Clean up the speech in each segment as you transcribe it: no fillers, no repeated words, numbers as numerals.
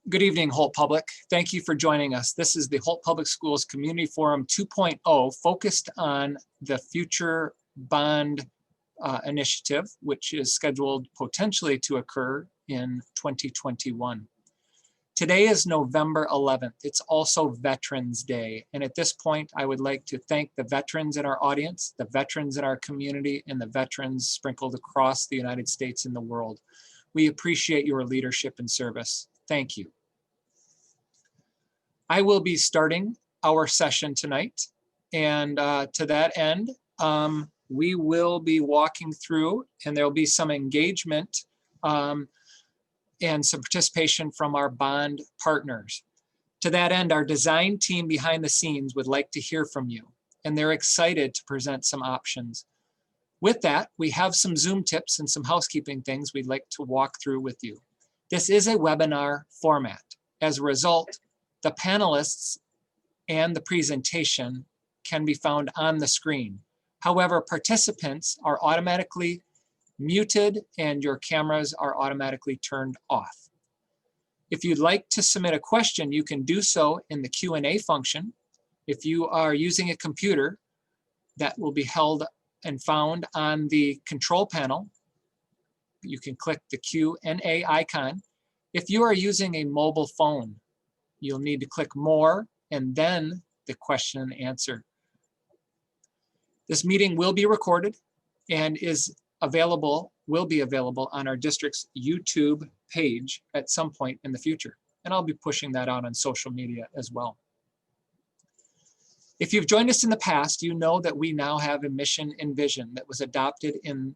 Good evening, Holt Public. Thank you for joining us. This is the Holt Public Schools Community Forum 2.0, focused on the future bond initiative, which is scheduled potentially to occur in 2021. Today is November 11th. It's also Veterans Day. And at this point, I would like to thank the veterans in our audience, the veterans in our community, and the veterans sprinkled across the United States and the world. We appreciate your leadership and service. Thank you. I will be starting our session tonight. And to that end, we will be walking through, and there'll be some engagement and some participation from our bond partners. To that end, our design team behind the scenes would like to hear from you, and they're excited to present some options. With that, we have some Zoom tips and some housekeeping things we'd like to walk through with you. This is a webinar format. As a result, the panelists and the presentation can be found on the screen. However, participants are automatically muted and your cameras are automatically turned off. If you'd like to submit a question, you can do so in the Q&A function. If you are using a computer, that will be held and found on the control panel. You can click the Q&A icon. If you are using a mobile phone, you'll need to click More and then the question and answer. This meeting will be recorded and will be available on our district's YouTube page at some point in the future. And I'll be pushing that out on social media as well. If you've joined us in the past, you know that we now have a mission and vision that was adopted in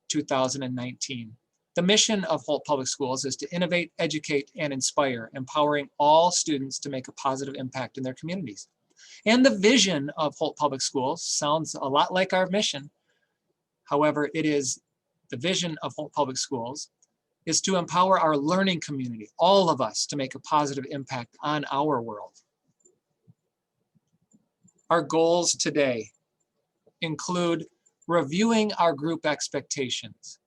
2019. The mission of Holt Public Schools is to innovate, educate, and inspire, empowering all students to make a positive impact in their communities. And the vision of Holt Public Schools sounds a lot like our mission. However, the vision of Holt Public Schools is to empower our learning community, all of us, to make a positive impact on our world. Our goals today include reviewing our group expectations,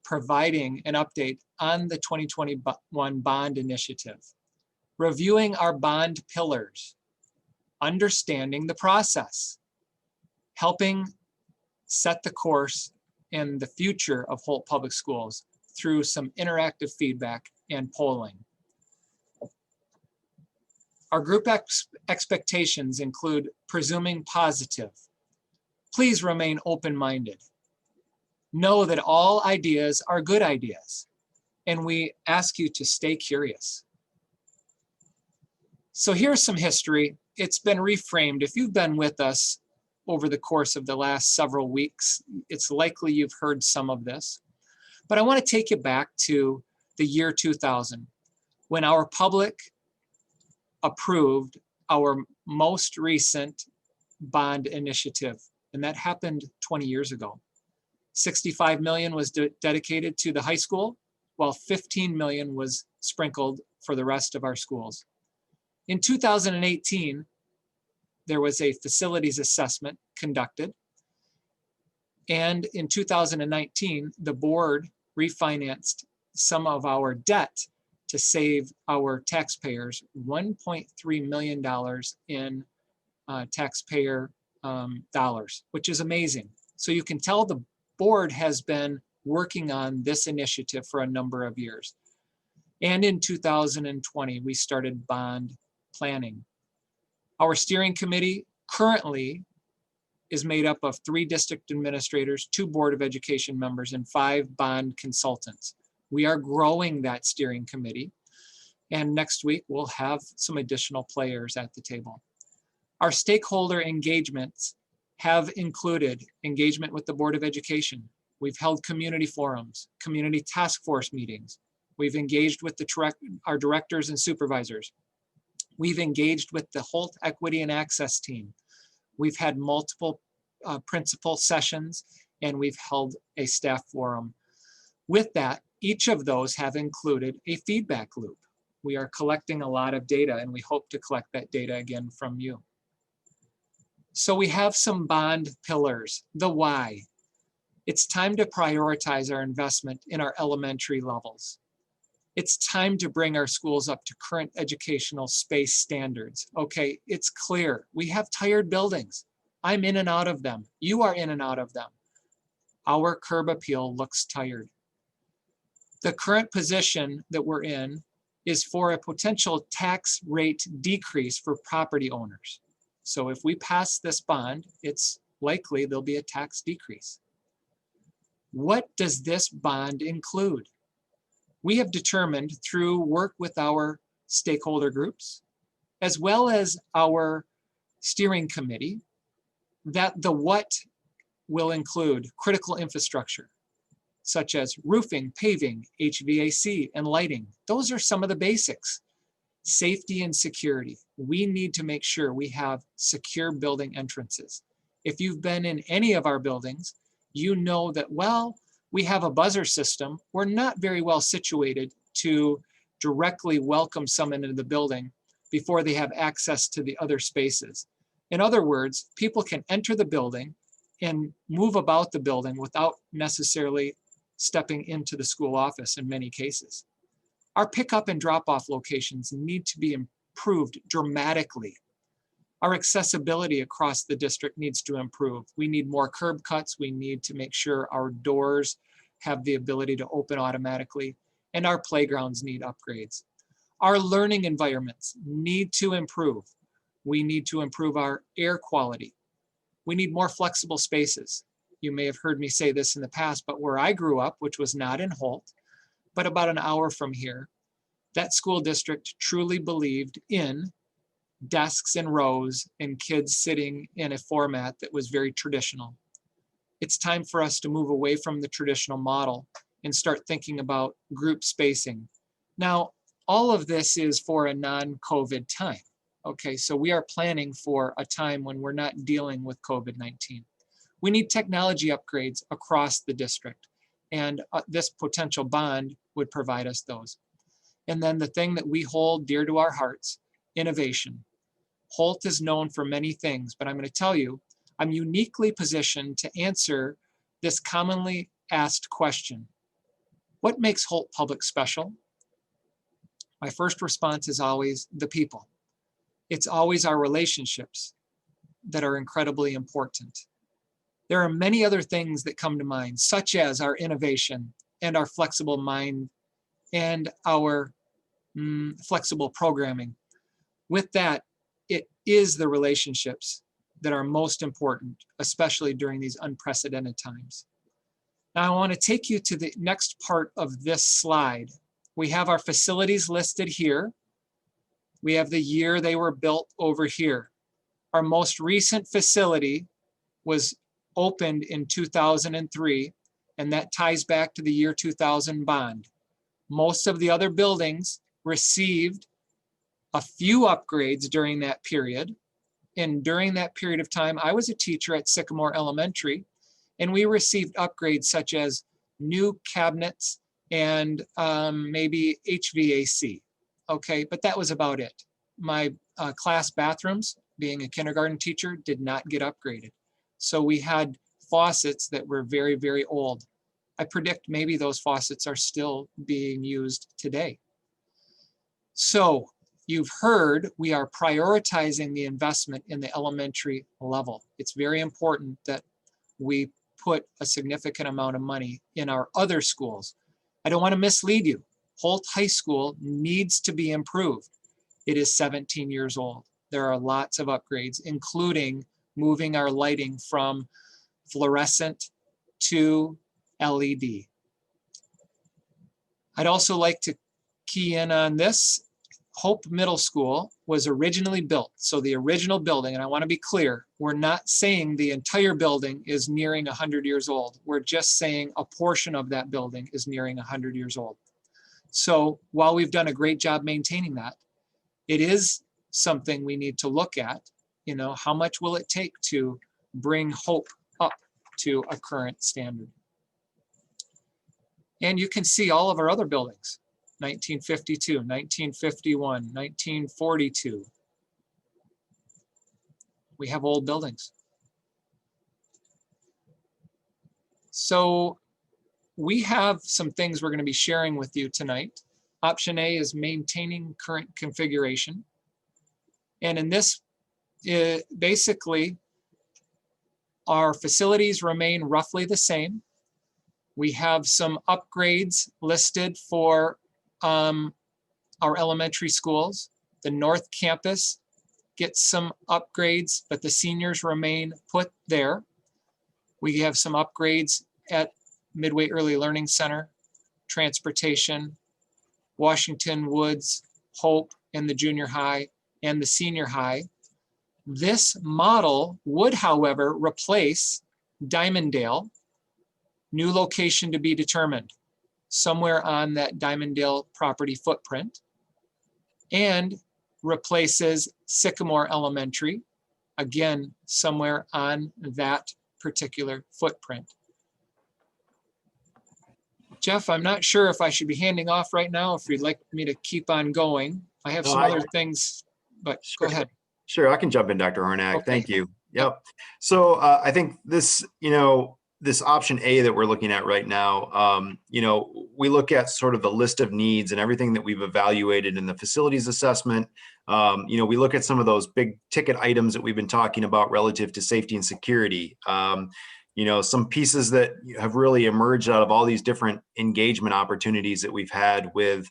providing an update on the 2021 bond initiative, reviewing our bond pillars, understanding the process, helping set the course in the future of Holt Public Schools through some interactive feedback and polling. Our group expectations include presuming positive. Please remain open-minded. Know that all ideas are good ideas, and we ask you to stay curious. So here's some history. It's been reframed. If you've been with us over the course of the last several weeks, it's likely you've heard some of this. But I want to take you back to the year 2000, when our public approved our most recent bond initiative, and that happened 20 years ago. $65 million was dedicated to the high school, while $15 million was sprinkled for the rest of our schools. In 2018, there was a facilities assessment conducted, and in 2019, the board refinanced some of our debt to save our taxpayers $1.3 million in taxpayer dollars, which is amazing. So you can tell the board has been working on this initiative for a number of years. And in 2020, we started bond planning. Our steering committee currently is made up of 3 district administrators, 2 Board of Education members, and 5 bond consultants. We are growing that steering committee, and next week we'll have some additional players at the table. Our stakeholder engagements have included engagement with the Board of Education. We've held community forums, community task force meetings. We've engaged with our directors and supervisors. We've engaged with the Holt Equity and Access team. We've had multiple principal sessions, and we've held a staff forum. With that, each of those have included a feedback loop. We are collecting a lot of data, and we hope to collect that data again from you. So we have some bond pillars. The why. It's time to prioritize our investment in our elementary levels. It's time to bring our schools up to current educational space standards. Okay, it's clear. We have tired buildings. I'm in and out of them. You are in and out of them. Our curb appeal looks tired. The current position that we're in is for a potential tax rate decrease for property owners. So if we pass this bond, it's likely there'll be a tax decrease. What does this bond include? We have determined through work with our stakeholder groups, as well as our steering committee, that the what will include critical infrastructure, such as roofing, paving, HVAC, and lighting. Those are some of the basics. Safety and security. We need to make sure we have secure building entrances. If you've been in any of our buildings, you know that, well, we have a buzzer system. We're not very well situated to directly welcome someone into the building before they have access to the other spaces. In other words, people can enter the building and move about the building without necessarily stepping into the school office in many cases. Our pickup and drop-off locations need to be improved dramatically. Our accessibility across the district needs to improve. We need more curb cuts. We need to make sure our doors have the ability to open automatically, and our playgrounds need upgrades. Our learning environments need to improve. We need to improve our air quality. We need more flexible spaces. You may have heard me say this in the past, but where I grew up, which was not in Holt, but about an hour from here, that school district truly believed in desks and rows and kids sitting in a format that was very traditional. It's time for us to move away from the traditional model and start thinking about group spacing. Now, all of this is for a non-COVID time. Okay, so we are planning for a time when we're not dealing with COVID-19. We need technology upgrades across the district, and this potential bond would provide us those. And then the thing that we hold dear to our hearts, innovation. Holt is known for many things, but I'm going to tell you, I'm uniquely positioned to answer this commonly asked question. What makes Holt Public special? My first response is always the people. It's always our relationships that are incredibly important. There are many other things that come to mind, such as our innovation and our flexible mind and our flexible programming. With that, it is the relationships that are most important, especially during these unprecedented times. Now I want to take you to the next part of this slide. We have our facilities listed here. We have the year they were built over here. Our most recent facility was opened in 2003, and that ties back to the year 2000 bond. Most of the other buildings received a few upgrades during that period. And during that period of time, I was a teacher at Sycamore Elementary, and we received upgrades such as new cabinets and maybe HVAC. Okay, but that was about it. My class bathrooms, being a kindergarten teacher, did not get upgraded. So we had faucets that were very, very old. I predict maybe those faucets are still being used today. So you've heard we are prioritizing the investment in the elementary level. It's very important that we put a significant amount of money in our other schools. I don't want to mislead you. Holt High School needs to be improved. It is 17 years old. There are lots of upgrades, including moving our lighting from fluorescent to LED. I'd also like to key in on this. Hope Middle School was originally built. So the original building, and I want to be clear, we're not saying the entire building is nearing 100 years old. We're just saying a portion of that building is nearing 100 years old. So while we've done a great job maintaining that, it is something we need to look at. You know, how much will it take to bring Hope up to a current standard? And you can see all of our other buildings. 1952, 1951, 1942. We have old buildings. So we have some things we're going to be sharing with you tonight. Option A is maintaining current configuration. And in this, basically, our facilities remain roughly the same. We have some upgrades listed for our elementary schools. The North Campus gets some upgrades, but the seniors remain put there. We have some upgrades at Midway Early Learning Center, transportation, Washington Woods, Hope, and the junior high and the senior high. This model would, however, replace Diamonddale, new location to be determined, somewhere on that Diamonddale property footprint, and replaces Sycamore Elementary, again, somewhere on that particular footprint. Jeff, I'm not sure if I should be handing off right now, if you'd like me to keep on going. I have some other things, but sure. Go ahead. Sure, I can jump in, Dr. Hornak. Okay. Thank you. Yep. So I think this, this option A that we're looking at right now, we look at sort of the list of needs and everything that we've evaluated in the facilities assessment. We look at some of those big ticket items that we've been talking about relative to safety and security. Some pieces that have really emerged out of all these different engagement opportunities that we've had with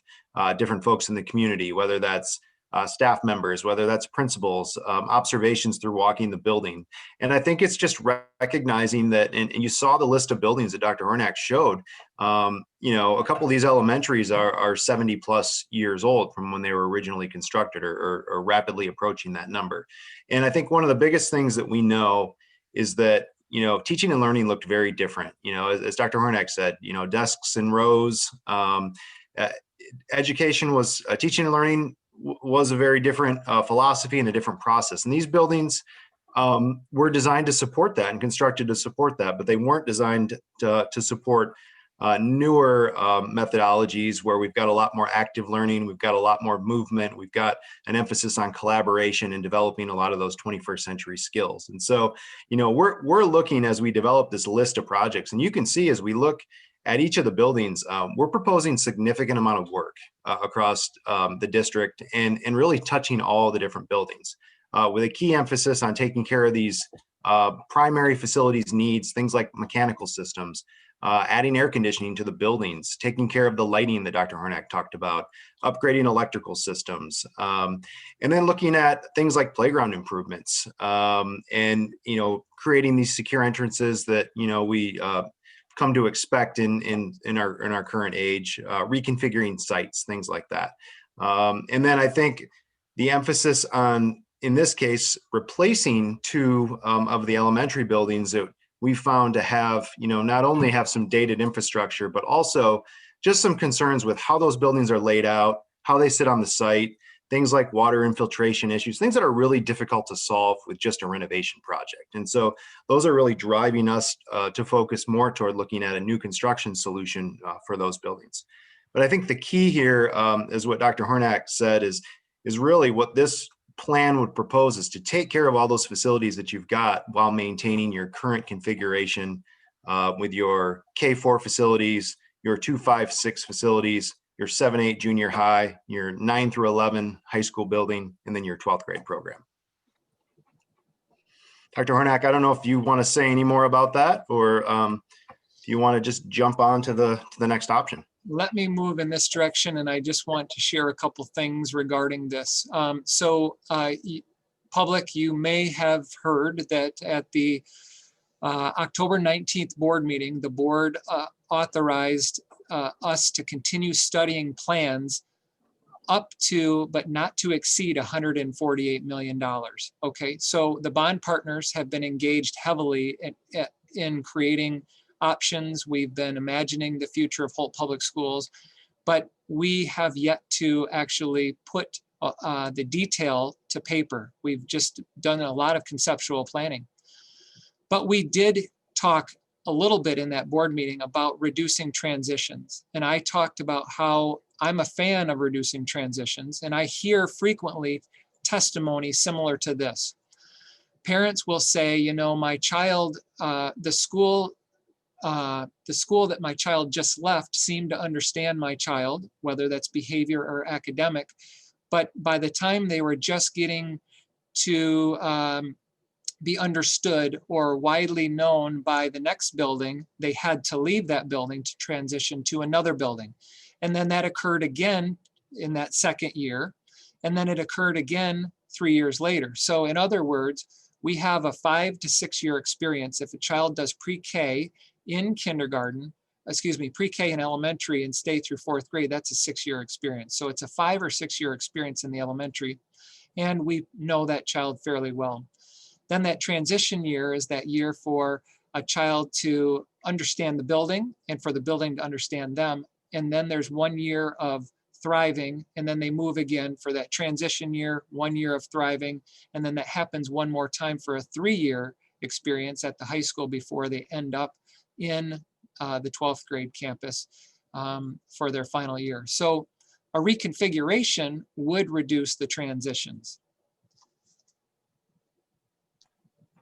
different folks in the community, whether that's staff members, whether that's principals, observations through walking the building. And I think it's just recognizing that, and you saw the list of buildings that Dr. Hornak showed, a couple of these elementaries are 70 plus years old from when they were originally constructed, or rapidly approaching that number. And I think one of the biggest things that we know is that teaching and learning looked very different. As Dr. Hornak said, desks and rows. Education was teaching and learning was a very different philosophy and a different process. And these buildings were designed to support that and constructed to support that, but they weren't designed to support newer methodologies where we've got a lot more active learning, we've got a lot more movement, we've got an emphasis on collaboration and developing a lot of those 21st century skills. And so, we're looking as we develop this list of projects, and you can see as we look at each of the buildings, we're proposing significant amount of work across the district and really touching all the different buildings with a key emphasis on taking care of these primary facilities needs, things like mechanical systems, adding air conditioning to the buildings, taking care of the lighting that Dr. Hornak talked about, upgrading electrical systems, and then looking at things like playground improvements, and creating these secure entrances that we come to expect in our current age, reconfiguring sites, things like that. And then I think the emphasis on, in this case, replacing two of the elementary buildings that we found to have, not only have some dated infrastructure, but also just some concerns with how those buildings are laid out, how they sit on the site, things like water infiltration issues, things that are really difficult to solve with just a renovation project. And so those are really driving us to focus more toward looking at a new construction solution for those buildings. But I think the key here is what Dr. Hornak said is really what this plan would propose is to take care of all those facilities that you've got while maintaining your current configuration with your K-4 facilities, your 2-5-6 facilities, your 7-8 junior high, your 9 through 11 high school building, and then your 12th grade program. Dr. Hornak, I don't know if you want to say any more about that, or if you want to just jump on to the next option. Let me move in this direction, and I just want to share a couple things regarding this. Public, you may have heard that at the October 19th board meeting, the board authorized us to continue studying plans up to, but not to exceed $148 million. Okay, so the bond partners have been engaged heavily in creating options. We've been imagining the future of Holt Public Schools, but we have yet to actually put the detail to paper. We've just done a lot of conceptual planning. But we did talk a little bit in that board meeting about reducing transitions. And I talked about how I'm a fan of reducing transitions, and I hear frequently testimony similar to this. Parents will say, my child, the school the school that my child just left seemed to understand my child, whether that's behavior or academic. But by the time they were just getting to be understood or widely known by the next building, they had to leave that building to transition to another building. And then that occurred again in that second year. And then it occurred again 3 years later. So in other words, we have a 5 to 6 year experience. If a child does pre-K in kindergarten, pre-K in elementary and stay through 4th grade, that's a 6 year experience. So it's a 5 or 6 year experience in the elementary. And we know that child fairly well. Then that transition year is that year for a child to understand the building and for the building to understand them. And then there's 1 year of thriving, and then they move again for that transition year, 1 year of thriving, and then that happens one more time for a 3 year experience at the high school before they end up in the 12th grade campus for their final year. So a reconfiguration would reduce the transitions.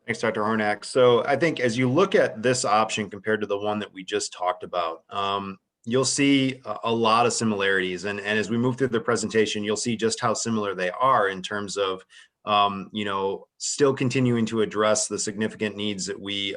Thanks, Dr. Hornak. So I think as you look at this option compared to the one that we just talked about, you'll see a lot of similarities. And as we move through the presentation, you'll see just how similar they are in terms of, still continuing to address the significant needs that we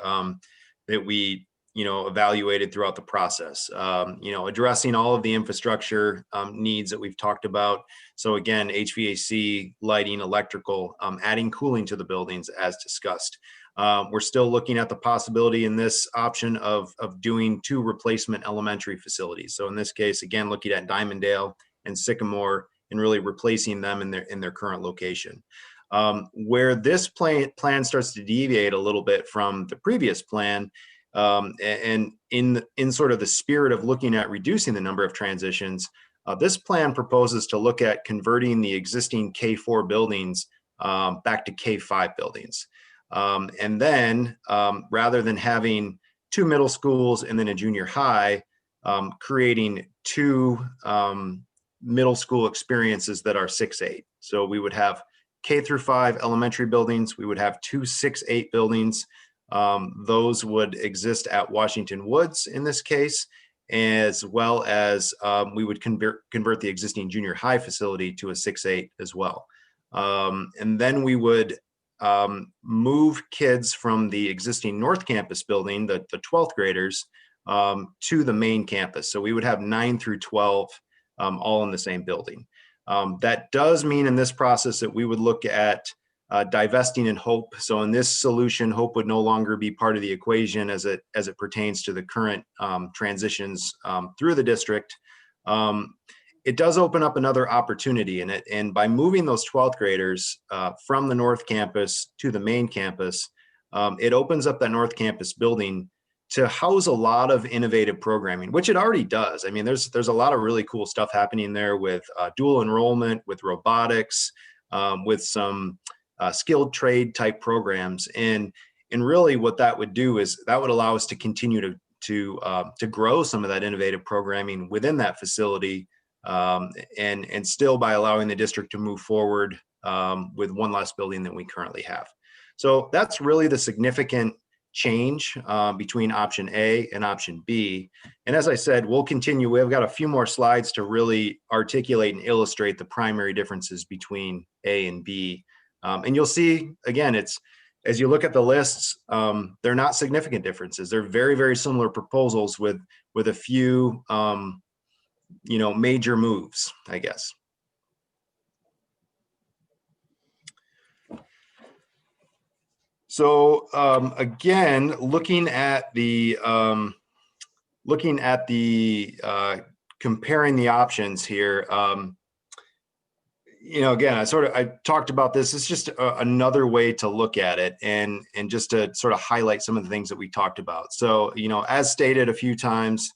evaluated throughout the process. Addressing all of the infrastructure needs that we've talked about. So again, HVAC, lighting, electrical, adding cooling to the buildings as discussed. We're still looking at the possibility in this option of doing 2 replacement elementary facilities. So in this case, again, looking at Diamonddale and Sycamore and really replacing them in their current location. Where this plan starts to deviate a little bit from the previous plan, and in sort of the spirit of looking at reducing the number of transitions, this plan proposes to look at converting the existing K4 buildings back to K5 buildings. And then rather than having 2 middle schools and then a junior high, creating 2 middle school experiences that are 6-8. So we would have K through 5 elementary buildings. We would have 2 6-8 buildings. Those would exist at Washington Woods in this case, as well as we would convert the existing junior high facility to a 6-8 as well. And then we would move kids from the existing North Campus building, the 12th graders, to the main campus. So we would have 9 through 12 all in the same building. That does mean in this process that we would look at divesting in Hope. So in this solution, Hope would no longer be part of the equation as it pertains to the current transitions through the district. It does open up another opportunity in it. And by moving those 12th graders from the North Campus to the main campus, it opens up that North Campus building to house a lot of innovative programming, which it already does. I mean, there's a lot of really cool stuff happening there with dual enrollment, with robotics, with some skilled trade type programs. And really what that would do is that would allow us to continue to grow some of that innovative programming within that facility, and still by allowing the district to move forward with one less building than we currently have. So that's really the significant change between option A and option B. And as I said, we'll continue. We've got a few more slides to really articulate and illustrate the primary differences between A and B. And you'll see, again, as you look at the lists, they're not significant differences. They're very, very similar proposals with a few, major moves, I guess. So again, looking at the comparing the options here, again, I talked about this. It's just another way to look at it, and just to sort of highlight some of the things that we talked about. So, as stated a few times,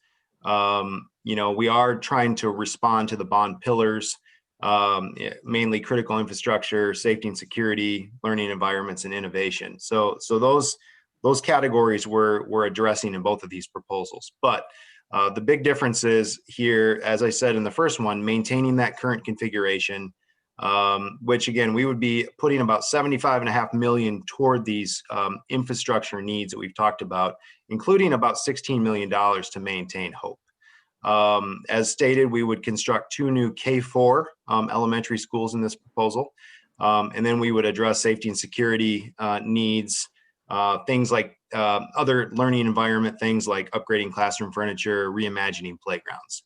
we are trying to respond to the bond pillars, mainly critical infrastructure, safety and security, learning environments, and innovation. So those categories we're addressing in both of these proposals. But the big difference is here, as I said in the first one, maintaining that current configuration, which again, we would be putting about $75.5 million toward these infrastructure needs that we've talked about, including about $16 million to maintain Hope. As stated, we would construct 2 new K-4 elementary schools in this proposal. And then we would address safety and security needs, things like other learning environment, things like upgrading classroom furniture, reimagining playgrounds.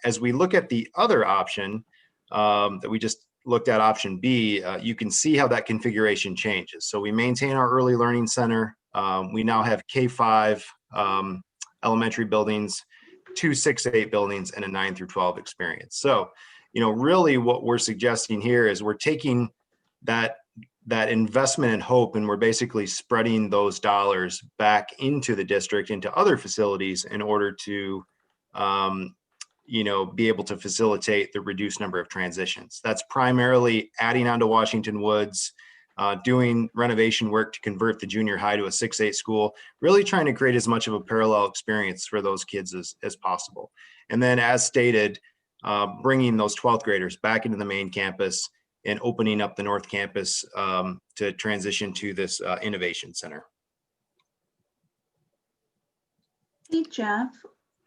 As we look at the other option that we just looked at, option B, you can see how that configuration changes. So we maintain our early learning center. We now have K-5 elementary buildings, 2 6-8 buildings, and a 9 through 12 experience. So, you know, really what we're suggesting here is we're taking that investment in Hope, and we're basically spreading those dollars back into the district, into other facilities, in order to, you know, be able to facilitate the reduced number of transitions. That's primarily adding on to Washington Woods, doing renovation work to convert the junior high to a 6-8 school, really trying to create as much of a parallel experience for those kids as possible. And then, as stated, bringing those 12th graders back into the main campus and opening up the North Campus to transition to this innovation center. Hey, Jeff,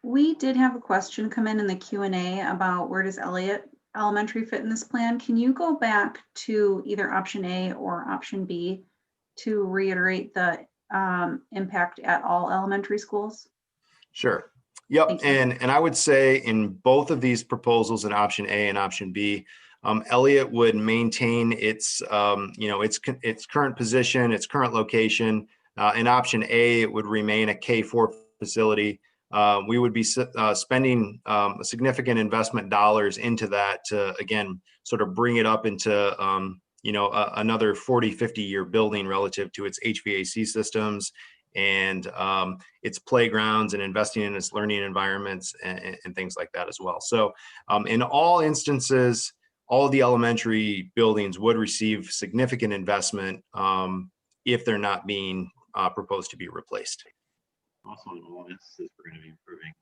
we did have a question come in the Q&A about where does Elliott Elementary fit in this plan. Can you go back to either option A or option B to reiterate the impact at all elementary schools? Sure. Yep. And I would say in both of these proposals, in option A and option B, Elliott would maintain its, you know, its current position, its current location. In option A, it would remain a K-4 facility. We would be spending a significant investment dollars into that to, again, sort of bring it up into, you know, another 40, 50-year building relative to its HVAC systems and its playgrounds, and investing in its learning environments and things like that as well. So in all instances, all of the elementary buildings would receive significant investment if they're not being proposed to be replaced. Also, in all instances, we're going to be improving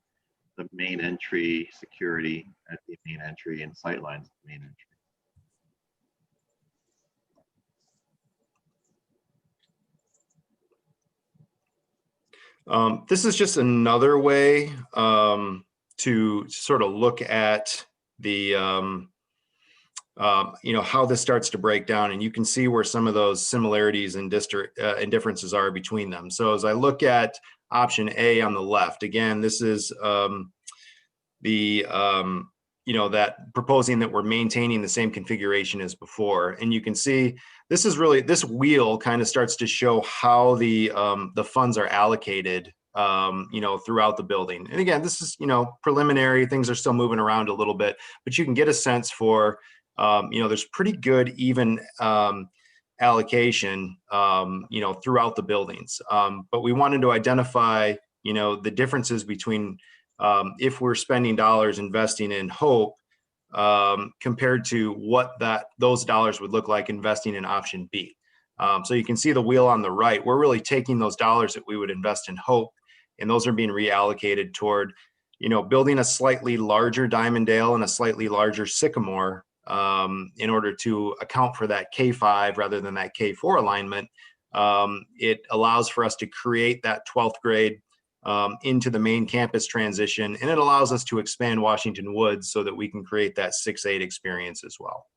the main entry security at the main entry and sightlines at the main entry. This is just another way to sort of look at the, you know, how this starts to break down, and you can see where some of those similarities and differences are between them. So as I look at option A on the left, again, this is you know, that proposing that we're maintaining the same configuration as before. And you can see this is really, this wheel kind of starts to show how the funds are allocated, you know, throughout the building. And again, this is, you know, preliminary, things are still moving around a little bit, but you can get a sense for, you know, there's pretty good even allocation, you know, throughout the buildings. But we wanted to identify, you know, the differences between if we're spending dollars investing in Hope compared to what those dollars would look like investing in option B. So you can see the wheel on the right. We're really taking those dollars that we would invest in Hope, and those are being reallocated toward, you know, building a slightly larger Diamonddale and a slightly larger Sycamore in order to account for that K-5 rather than that K-4 alignment. It allows for us to create that 12th grade into the main campus transition, and it allows us to expand Washington Woods so that we can create that 6-8 experience as well.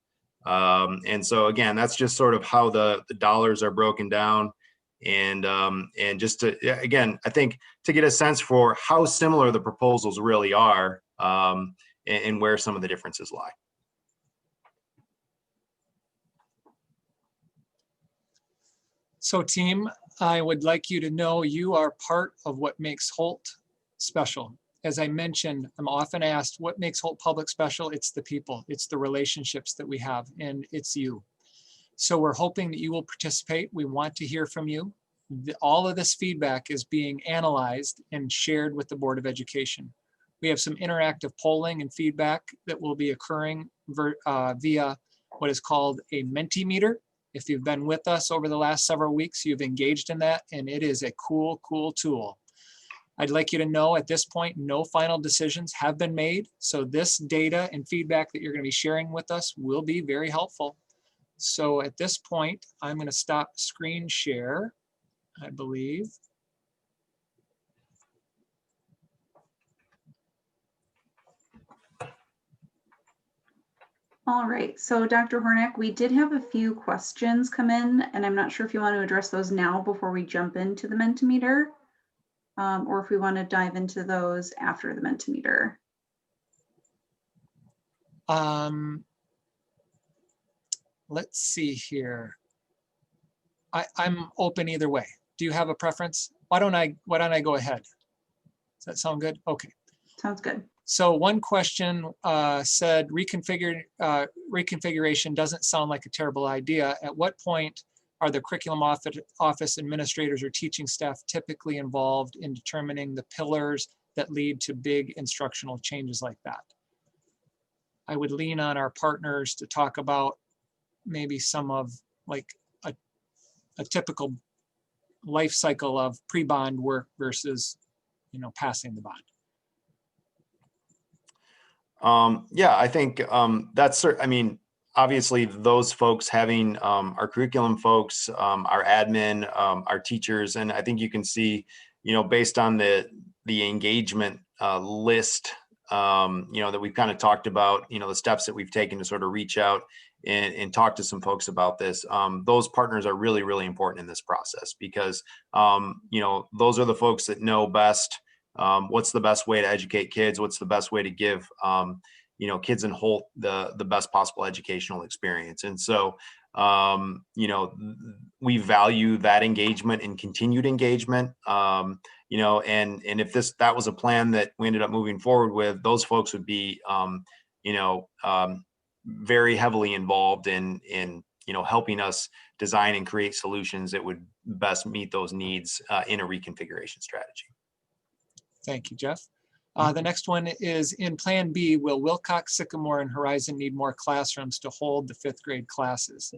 And so again, that's just sort of how the dollars are broken down, and just to, again, I think to get a sense for how similar the proposals really are, and where some of the differences lie. So team, I would like you to know you are part of what makes Holt special. As I mentioned, I'm often asked what makes Holt Public special. It's the people, it's the relationships that we have, and it's you. So we're hoping that you will participate. We want to hear from you. All of this feedback is being analyzed and shared with the Board of Education. We have some interactive polling and feedback that will be occurring via what is called a Mentimeter. If you've been with us over the last several weeks, you've engaged in that, and it is a cool, cool tool. I'd like you to know at this point, no final decisions have been made. So this data and feedback that you're going to be sharing with us will be very helpful. So at this point, I'm going to stop screen share, I believe. All right, so Dr. Hornick, we did have a few questions come in, and I'm not sure if you want to address those now before we jump into the Mentimeter, or if we want to dive into those after the Mentimeter. Let's see here. I'm open either way. Do you have a preference? Why don't I go ahead? Does that sound good? Okay. Sounds good. So one question said reconfiguration doesn't sound like a terrible idea. At what point are the curriculum office administrators or teaching staff typically involved in determining the pillars that lead to big instructional changes like that? I would lean on our partners to talk about maybe some of like a typical life cycle of pre-bond work versus, passing the bond. Yeah, I think that's, I mean, obviously those folks having our curriculum folks, our admin, our teachers, and I think you can see, based on the engagement list, that we've kind of talked about, the steps that we've taken to sort of reach out and talk to some folks about this. Those partners are really, really important in this process because, those are the folks that know best what's the best way to educate kids, what's the best way to give, kids in Holt the best possible educational experience. And so, we value that engagement and continued engagement, and if that was a plan that we ended up moving forward with, those folks would be, very heavily involved in helping us design and create solutions that would best meet those needs in a reconfiguration strategy. Thank you, Jeff. The next one is in Plan B, will Wilcox, Sycamore, and Horizon need more classrooms to hold the 5th grade classes?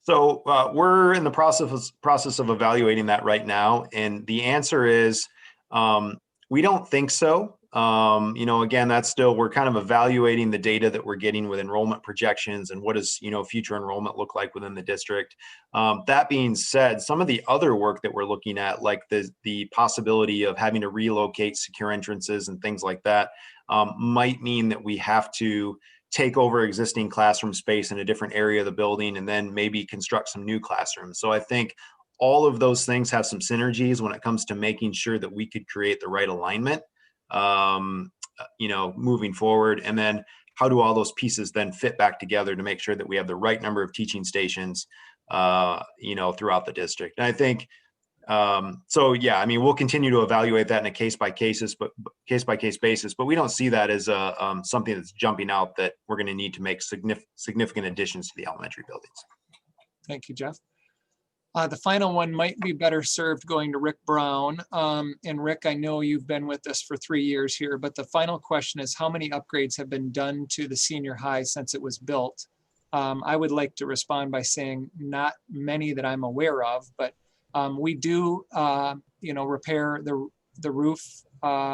So we're in the process of evaluating that right now. And the answer is, we don't think so. Again, that's still, we're kind of evaluating the data that we're getting with enrollment projections and what does, future enrollment look like within the district. That being said, some of the other work that we're looking at, like the possibility of having to relocate secure entrances and things like that, might mean that we have to take over existing classroom space in a different area of the building and then maybe construct some new classrooms. So I think all of those things have some synergies when it comes to making sure that we could create the right alignment, moving forward. And then how do all those pieces then fit back together to make sure that we have the right number of teaching stations, throughout the district. And I think, so yeah, I mean, we'll continue to evaluate that in a case by case basis, but we don't see that as something that's jumping out that we're going to need to make significant additions to the elementary buildings. Thank you, Jeff. The final one might be better served going to Rick Brown. And Rick, I know you've been with us for 3 years here, but the final question is how many upgrades have been done to the senior high since it was built? I would like to respond by saying not many that I'm aware of, but we do, repair the roof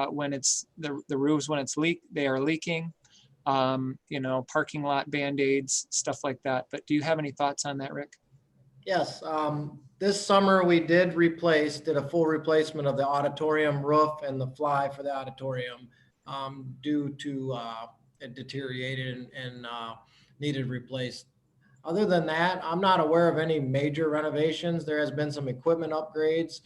when it's the roofs when they are leaking. Parking lot Band-Aids, stuff like that. But do you have any thoughts on that, Rick? Yes, this summer we did a full replacement of the auditorium roof and the fly for the auditorium due to it deteriorated and needed replaced. Other than that, I'm not aware of any major renovations. There has been some equipment upgrades,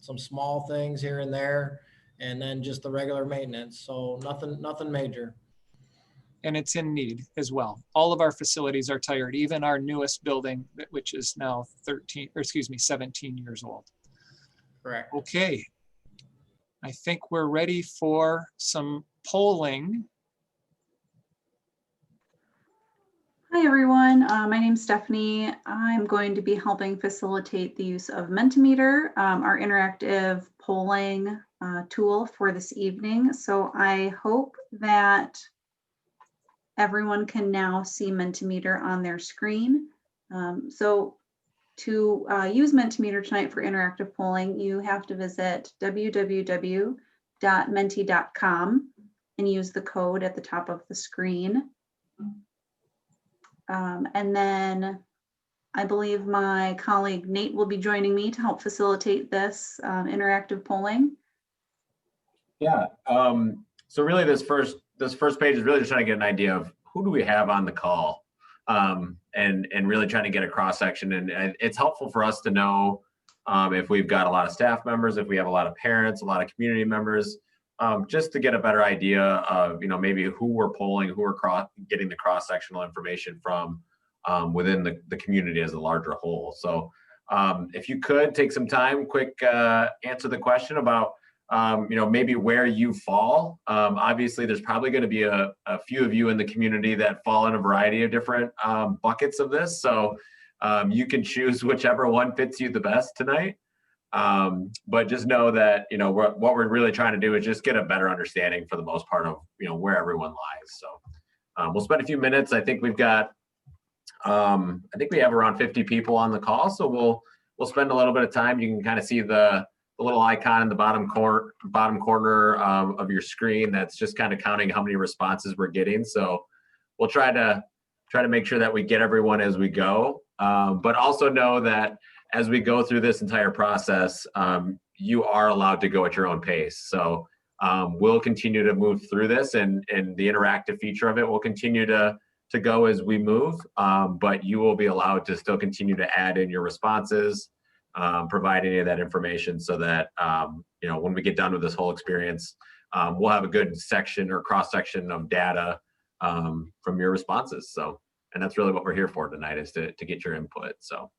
some small things here and there, and then just the regular maintenance. So nothing major. And it's in need as well. All of our facilities are tired, even our newest building, which is now 17 years old. Correct. Okay. I think we're ready for some polling. Hi, everyone. My name's Stephanie. I'm going to be helping facilitate the use of Mentimeter, our interactive polling tool for this evening. So I hope that everyone can now see Mentimeter on their screen. So To use Mentimeter tonight for interactive polling, you have to visit www.menti.com and use the code at the top of the screen. And then I believe my colleague Nate will be joining me to help facilitate this interactive polling. Yeah. So really, this first page is really just trying to get an idea of who do we have on the call, and really trying to get a cross section. And it's helpful for us to know if we've got a lot of staff members, if we have a lot of parents, a lot of community members, just to get a better idea of maybe who we're polling, who we're getting the cross sectional information from within the community as a larger whole. So if you could take some time, quick answer the question about maybe where you fall. Obviously, there's probably going to be a few of you in the community that fall in a variety of different buckets of this. So you can choose whichever one fits you the best tonight. But just know that, what we're really trying to do is just get a better understanding for the most part of, where everyone lies. So we'll spend a few minutes. I think we've got, I think we have around 50 people on the call. So we'll spend a little bit of time. You can kind of see the little icon in the bottom corner of your screen that's just kind of counting how many responses we're getting. So we'll try to make sure that we get everyone as we go, but also know that as we go through this entire process, you are allowed to go at your own pace. So we'll continue to move through this, and the interactive feature of it will continue to go as we move, but you will be allowed to still continue to add in your responses, provide any of that information, so that when we get done with this whole experience, we'll have a good section or cross section of data from your responses. So, and that's really what we're here for tonight, is to get your input. So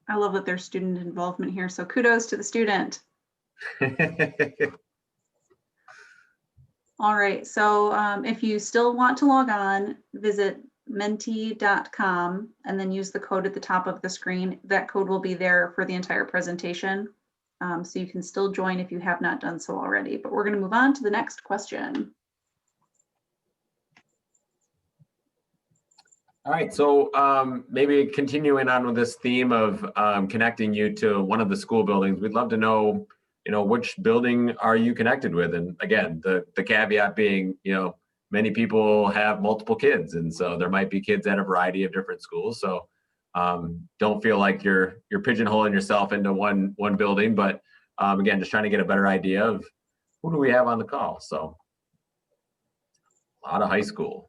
I love that there's student involvement here, so kudos to the student. All right, so if you still want to log on, visit menti.com and then use the code at the top of the screen. That code will be there for the entire presentation. So you can still join if you have not done so already, but we're going to move on to the next question. All right, so maybe continuing on with this theme of connecting you to one of the school buildings, we'd love to know, which building are you connected with? And again, the caveat being, many people have multiple kids, and so there might be kids at a variety of different schools. So don't feel like you're pigeonholing yourself into one building, but again, just trying to get a better idea of who do we have on the call. So a lot of high school.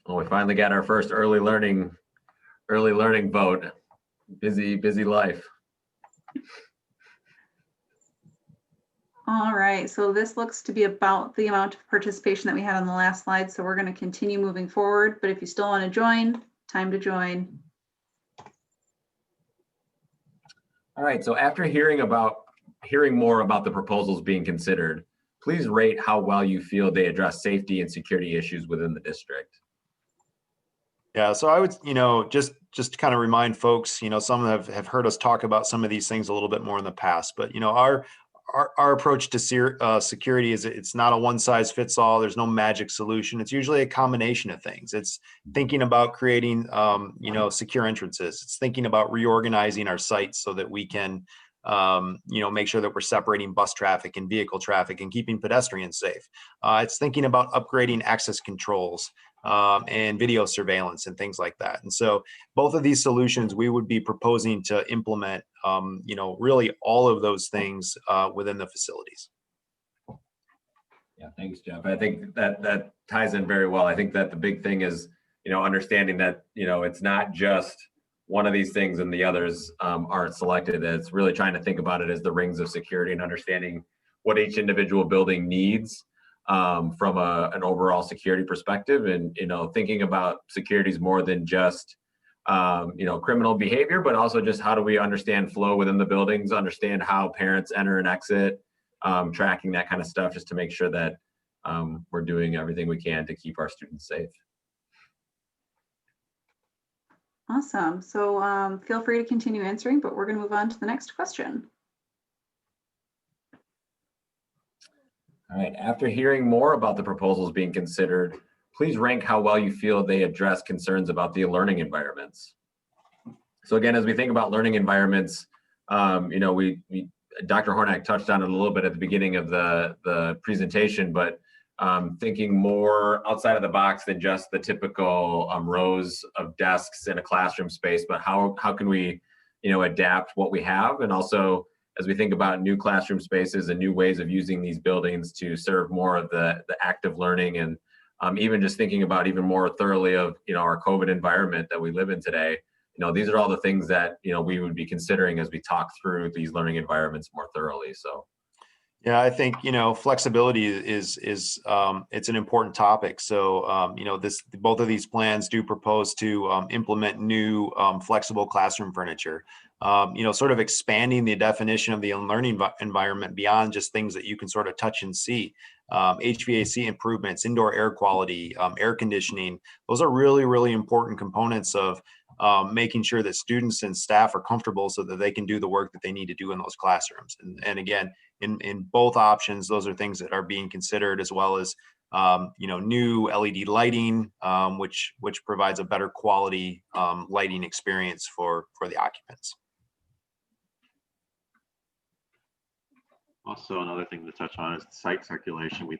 Oh, we finally got our first early learning vote. Busy life. All right, so this looks to be about the amount of participation that we had on the last slide. So we're going to continue moving forward, but if you still want to join, time to join. All right, so after hearing more about the proposals being considered, please rate how well you feel they address safety and security issues within the district. Yeah, so I would, just to kind of remind folks, some have heard us talk about some of these things a little bit more in the past, but our approach to security is it's not a one size fits all. There's no magic solution. It's usually a combination of things. It's thinking about creating, secure entrances. It's thinking about reorganizing our sites so that we can, make sure that we're separating bus traffic and vehicle traffic and keeping pedestrians safe. It's thinking about upgrading access controls and video surveillance and things like that. And so both of these solutions we would be proposing to implement, really all of those things within the facilities. Yeah, thanks, Jeff. I think that ties in very well. I think that the big thing is, understanding that, it's not just one of these things and the others aren't selected. It's really trying to think about it as the rings of security and understanding what each individual building needs from an overall security perspective, and thinking about security is more than just criminal behavior, but also just how do we understand flow within the buildings, understand how parents enter and exit, tracking that kind of stuff, just to make sure that we're doing everything we can to keep our students safe. Awesome. So feel free to continue answering, but we're going to move on to the next question. All right, after hearing more about the proposals being considered, please rank how well you feel they address concerns about the learning environments. So again, as we think about learning environments, you know, Dr. Hornak touched on it a little bit at the beginning of the presentation, but thinking more outside of the box than just the typical rows of desks in a classroom space, but how can we, you know, adapt what we have, and also as we think about new classroom spaces and new ways of using these buildings to serve more of the active learning, and even just thinking about even more thoroughly of, you know, our COVID environment that we live in today. You know, these are all the things that, you know, we would be considering as we talk through these learning environments more thoroughly. So. Yeah, I think, you know, flexibility is it's an important topic. So, you know, both of these plans do propose to implement new flexible classroom furniture. You know, sort of expanding the definition of the learning environment beyond just things that you can sort of touch and see. HVAC improvements, indoor air quality, air conditioning. Those are really, really important components of making sure that students and staff are comfortable so that they can do the work that they need to do in those classrooms. And again, in both options, those are things that are being considered, as well as you know, new LED lighting, which provides a better quality lighting experience for the occupants. Also, another thing to touch on is site circulation. We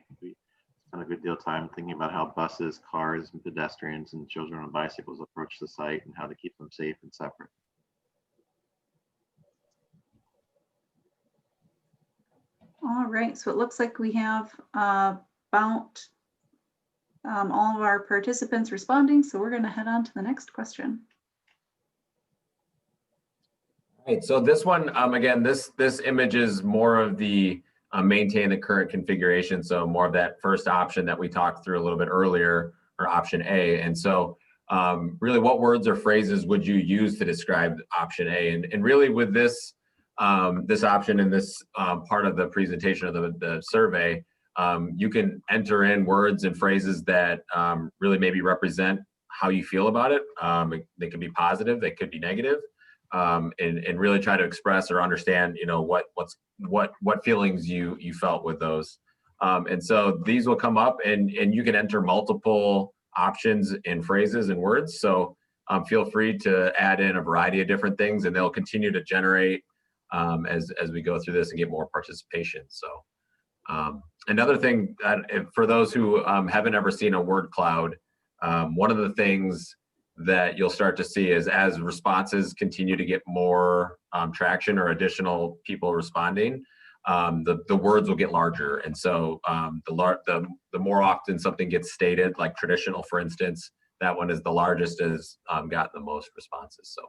spent a good deal of time thinking about how buses, cars, and pedestrians and children on bicycles approach the site and how to keep them safe and separate. All right, so it looks like we have about all of our participants responding, so we're going to head on to the next question. Right, so this one, again, this image is more of the maintain the current configuration. So more of that first option that we talked through a little bit earlier, or option A. And so really, what words or phrases would you use to describe option A? And really with this, this option in this part of the presentation of the survey, you can enter in words and phrases that really maybe represent how you feel about it. They can be positive, they could be negative. And really try to express or understand, you know, what feelings you felt with those. And so these will come up, and you can enter multiple options in phrases and words. So feel free to add in a variety of different things, and they'll continue to generate as we go through this and get more participation. So another thing that, for those who haven't ever seen a word cloud, one of the things that you'll start to see is as responses continue to get more traction or additional people responding, the words will get larger. And so the more often something gets stated, like traditional, for instance, that one is the largest, has gotten the most responses. So.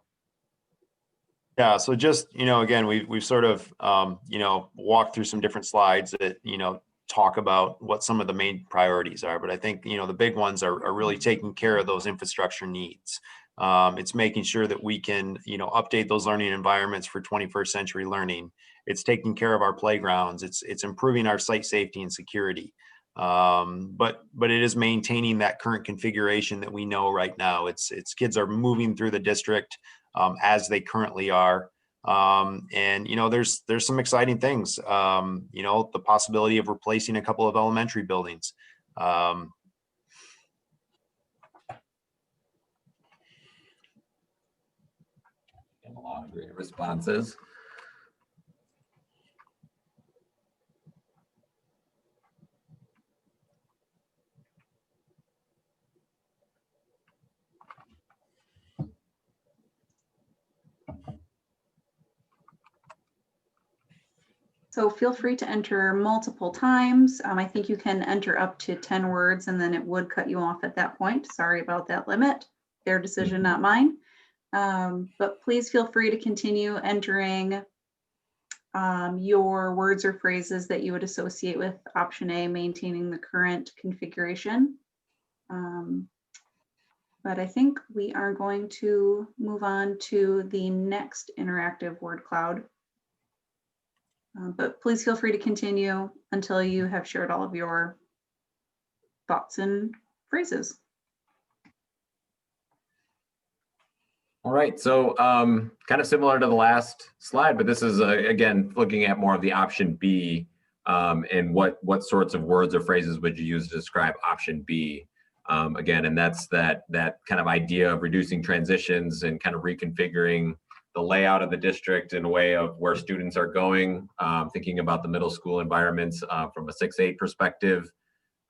Yeah, so just, you know, again, we've sort of, you know, walked through some different slides that, you know, talk about what some of the main priorities are, but I think, you know, the big ones are really taking care of those infrastructure needs. It's making sure that we can, you know, update those learning environments for 21st century learning. It's taking care of our playgrounds. It's improving our site safety and security. But it is maintaining that current configuration that we know right now. It's kids are moving through the district as they currently are. And, you know, there's some exciting things, you know, the possibility of replacing a couple of elementary buildings. A lot of great responses. So feel free to enter multiple times. I think you can enter up to 10 words, and then it would cut you off at that point. Sorry about that limit. Their decision, not mine. But please feel free to continue entering your words or phrases that you would associate with option A, maintaining the current configuration. But I think we are going to move on to the next interactive word cloud. But please feel free to continue until you have shared all of your thoughts and phrases. All right, so kind of similar to the last slide, but this is again looking at more of the option B, and what sorts of words or phrases would you use to describe option B? Again, and that's that kind of idea of reducing transitions and kind of reconfiguring the layout of the district in a way of where students are going, thinking about the middle school environments from a 6-8 perspective.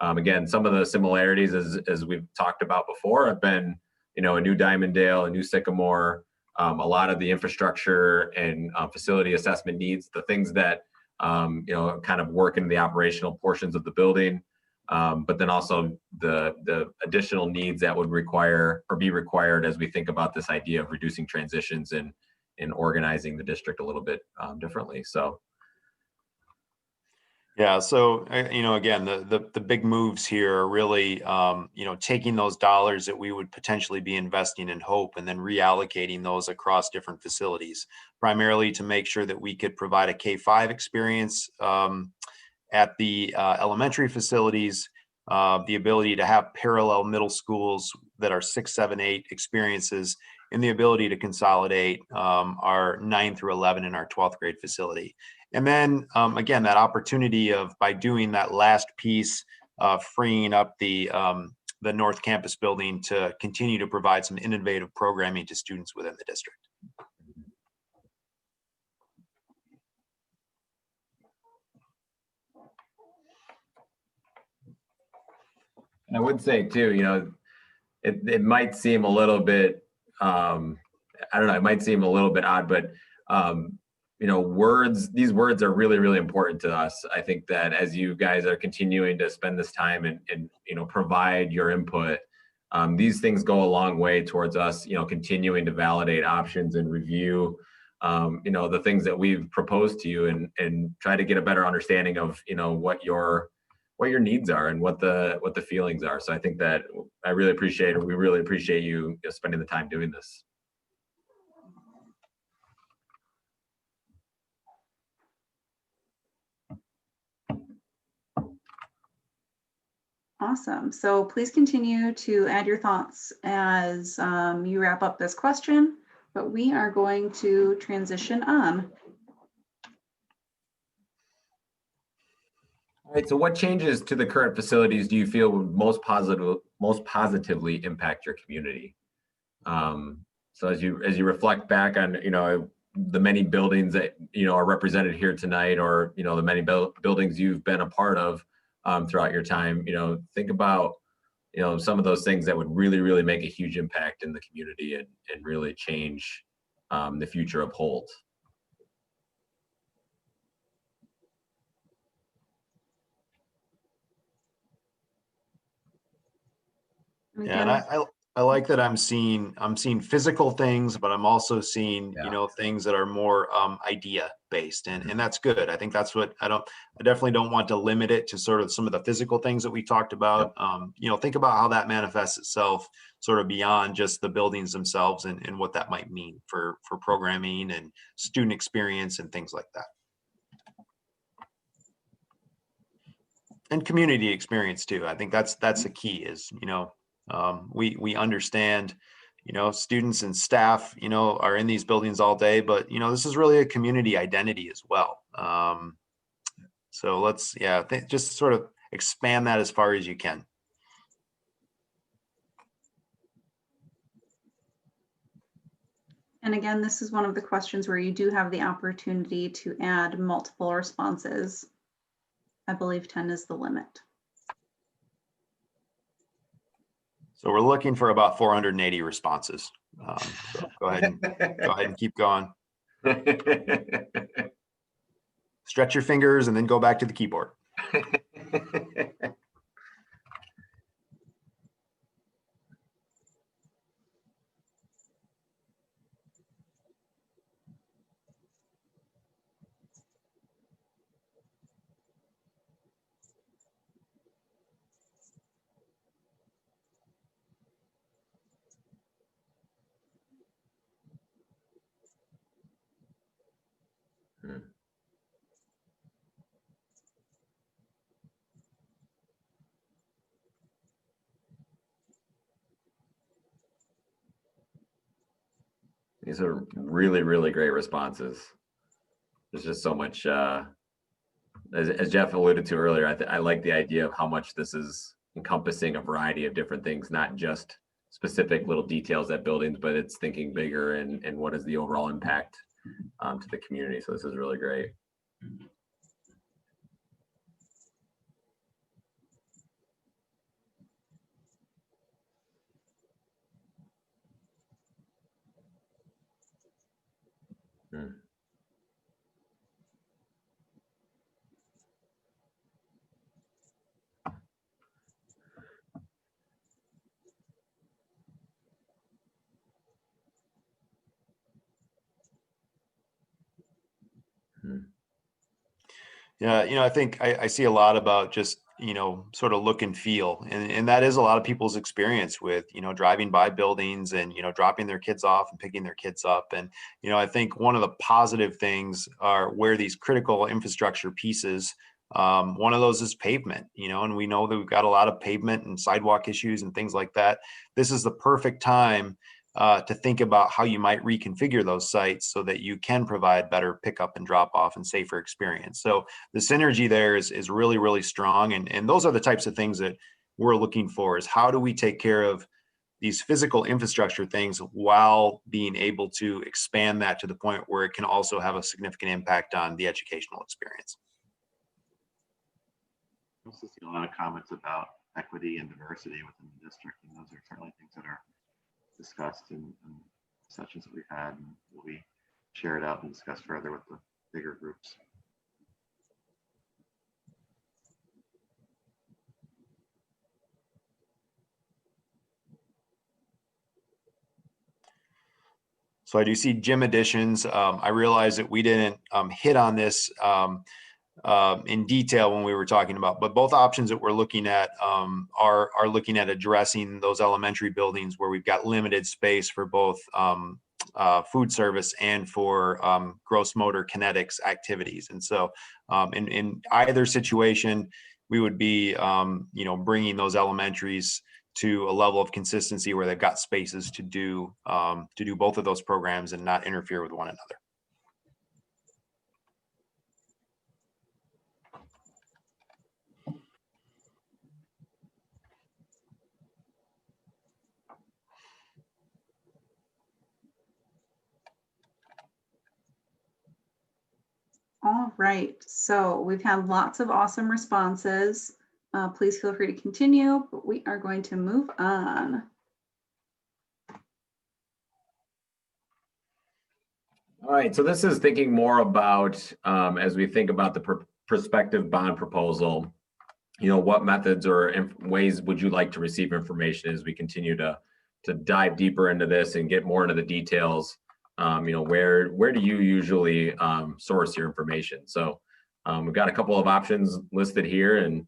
Again, some of the similarities, as we've talked about before, have been, a new Diamonddale, a new Sycamore, a lot of the infrastructure and facility assessment needs, the things that, kind of work in the operational portions of the building, but then also the additional needs that would require or be required as we think about this idea of reducing transitions and organizing the district a little bit differently. So. Yeah, so again, the big moves here are really taking those dollars that we would potentially be investing in Hope and then reallocating those across different facilities, primarily to make sure that we could provide a K-5 experience at the elementary facilities, the ability to have parallel middle schools that are 6, 7, 8 experiences, and the ability to consolidate our 9 through 11 in our 12th grade facility. And then again, that opportunity of, by doing that last piece, freeing up the North Campus building to continue to provide some innovative programming to students within the district. And I would say too, it might seem a little bit, I don't know, it might seem a little bit odd, but these words are really, really important to us. I think that as you guys are continuing to spend this time and provide your input, these things go a long way towards us, continuing to validate options and review, the things that we've proposed to you and try to get a better understanding of, what your needs are and what the feelings are. So I think that we really appreciate you spending the time doing this. Awesome. So please continue to add your thoughts as you wrap up this question, but we are going to transition on. All right, so what changes to the current facilities do you feel would most positively impact your community? So as you reflect back on the many buildings that are represented here tonight, or the many buildings you've been a part of throughout your time, think about some of those things that would really, really make a huge impact in the community and really change the future of Holt. Yeah, and I like that I'm seeing physical things, but I'm also seeing things that are more idea based, and that's good. I think that's what I definitely don't want to limit it to sort of some of the physical things that we talked about. Think about how that manifests itself sort of beyond just the buildings themselves and what that might mean for programming and student experience and things like that. And community experience too. I think that's the key is, we understand, students and staff, are in these buildings all day, but, this is really a community identity as well. So let's, just sort of expand that as far as you can. And again, this is one of the questions where you do have the opportunity to add multiple responses. I believe 10 is the limit. So we're looking for about 480 responses. So go ahead and keep going. Stretch your fingers and then go back to the keyboard. These are really, really great responses. There's just so much, as Jeff alluded to earlier, I like the idea of how much this is encompassing a variety of different things, not just specific little details at buildings, but it's thinking bigger and what is the overall impact to the community. So this is really great. Yeah, I think I see a lot about just, sort of look and feel. And that is a lot of people's experience with, driving by buildings and, dropping their kids off and picking their kids up. And, I think one of the positive things are where these critical infrastructure pieces, one of those is pavement, and we know that we've got a lot of pavement and sidewalk issues and things like that. This is the perfect time to think about how you might reconfigure those sites so that you can provide better pickup and drop off and safer experience. So the synergy there is really, really strong. And those are the types of things that we're looking for, is how do we take care of these physical infrastructure things while being able to expand that to the point where it can also have a significant impact on the educational experience. I also see a lot of comments about equity and diversity within the district, and those are certainly things that are discussed in sessions that we've had, and will be shared out and discussed further with the bigger groups. So I do see gym additions. I realize that we didn't hit on this in detail when we were talking about, but both options that we're looking at are looking at addressing those elementary buildings where we've got limited space for both food service and for gross motor kinetics activities. And so in either situation, we would be bringing those elementaries to a level of consistency where they've got spaces to do both of those programs and not interfere with one another. All right, so we've had lots of awesome responses. Please feel free to continue, but we are going to move on. All right, so this is thinking more about, as we think about the prospective bond proposal, what methods or ways would you like to receive information as we continue to dive deeper into this and get more into the details? Where do you usually source your information? So we've got a couple of options listed here, and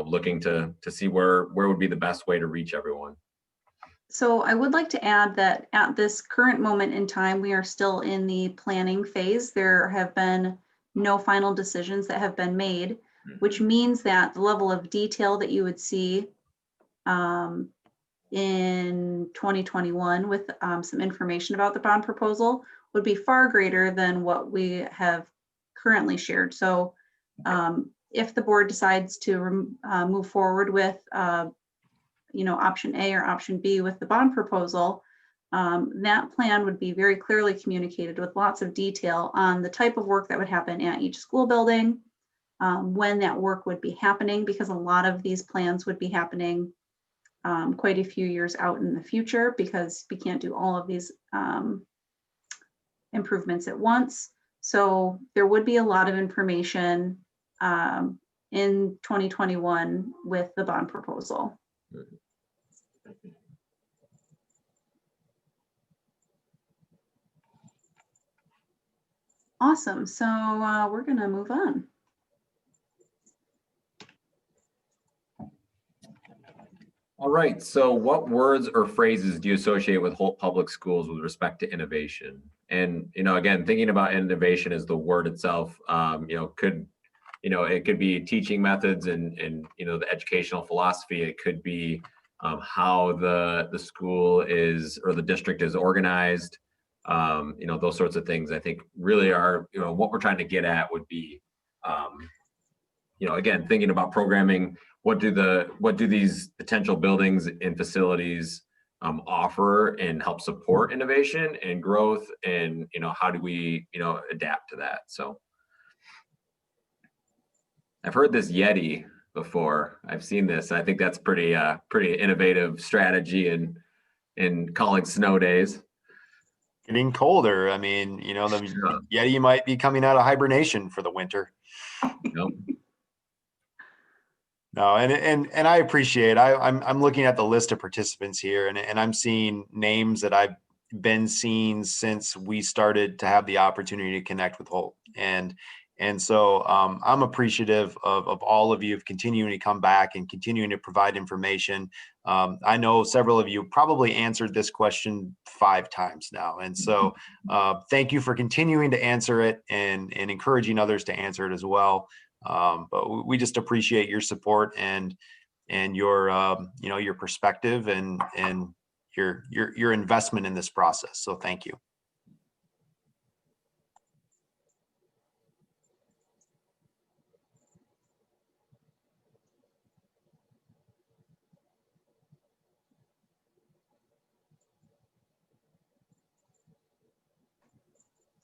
looking to see where would be the best way to reach everyone. So I would like to add that at this current moment in time, we are still in the planning phase. There have been no final decisions that have been made, which means that the level of detail that you would see in 2021 with some information about the bond proposal would be far greater than what we have currently shared. So if the board decides to move forward with option A or option B with the bond proposal, that plan would be very clearly communicated with lots of detail on the type of work that would happen at each school building, when that work would be happening, because a lot of these plans would be happening quite a few years out in the future, because we can't do all of these improvements at once. So there would be a lot of information in 2021 with the bond proposal. Awesome. So we're going to move on. All right. So what words or phrases do you associate with Holt Public Schools with respect to innovation? And, again, thinking about innovation as the word itself, it could be teaching methods and the educational philosophy. It could be how the school is, or the district is organized. Those sorts of things, I think, really are, what we're trying to get at would be again, thinking about programming, what do these potential buildings and facilities offer and help support innovation and growth, and how do we adapt to that? So I've heard this Yeti before. I've seen this. I think that's pretty innovative strategy in calling snow days. Getting colder. I mean, the Yeti might be coming out of hibernation for the winter. Yep. No, and I appreciate. I'm looking at the list of participants here, and I'm seeing names that I've been seeing since we started to have the opportunity to connect with Holt, and so I'm appreciative of all of you continuing to come back and continuing to provide information. I know several of you probably answered this question 5 times now, and so thank you for continuing to answer it and encouraging others to answer it as well. But we just appreciate your support and your your perspective and your investment in this process. So thank you.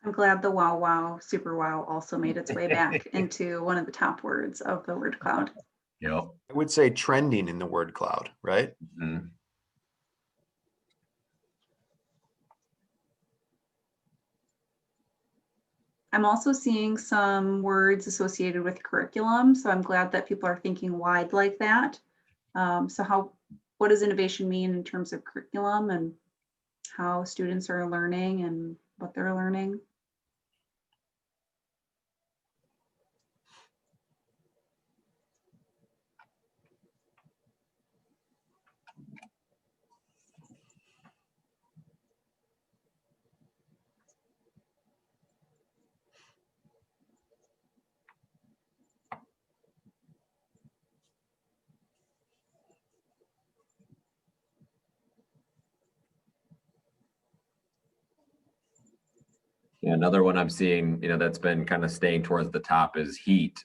I'm glad the wow, wow, super wow also made its way back into one of the top words of the word cloud. Yep. I would say trending in the word cloud, right? Mm-hmm. I'm also seeing some words associated with curriculum. So I'm glad that people are thinking wide like that. So what does innovation mean in terms of curriculum and how students are learning and what they're learning? Yeah, another one I'm seeing, that's been kind of staying towards the top is heat.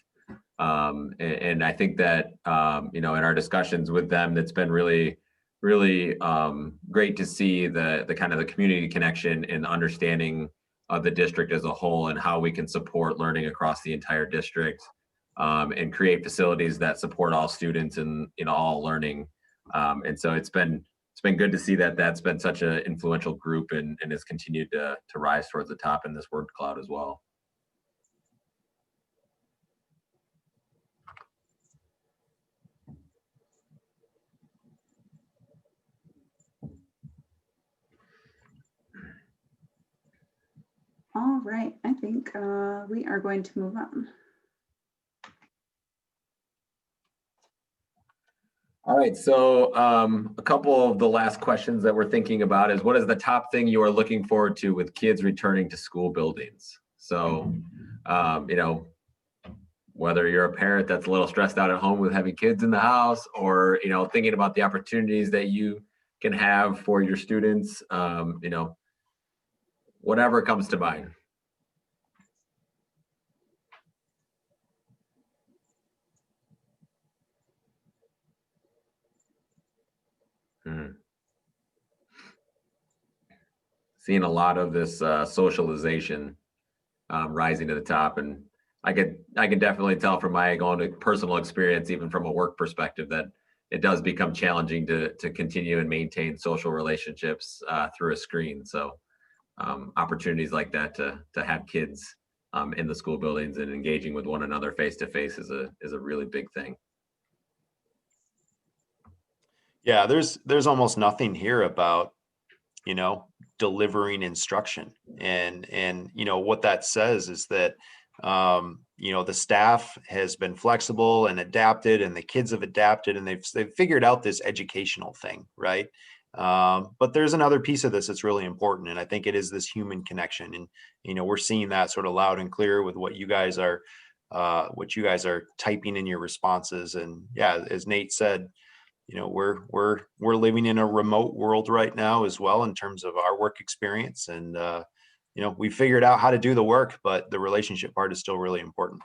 And I think that, in our discussions with them, that's been really, really great to see the kind of the community connection and understanding of the district as a whole and how we can support learning across the entire district, and create facilities that support all students and all learning. And so it's been good to see that that's been such an influential group and has continued to rise towards the top in this word cloud as well. All right, I think we are going to move on. All right, so a couple of the last questions that we're thinking about is, what is the top thing you are looking forward to with kids returning to school buildings? So, whether you're a parent that's a little stressed out at home with having kids in the house, or, thinking about the opportunities that you can have for your students, whatever comes to mind. Seeing a lot of this socialization rising to the top, and I can definitely tell from my own personal experience, even from a work perspective, that it does become challenging to continue and maintain social relationships through a screen. So opportunities like that to have kids in the school buildings and engaging with one another face to face is a really big thing. Yeah, there's almost nothing here about delivering instruction, and what that says is that the staff has been flexible and adapted, and the kids have adapted, and they've figured out this educational thing, right? But there's another piece of this that's really important, and I think it is this human connection, and we're seeing that sort of loud and clear with what you guys are typing in your responses. And yeah, as Nate said, we're living in a remote world right now as well in terms of our work experience, and we figured out how to do the work, but the relationship part is still really important.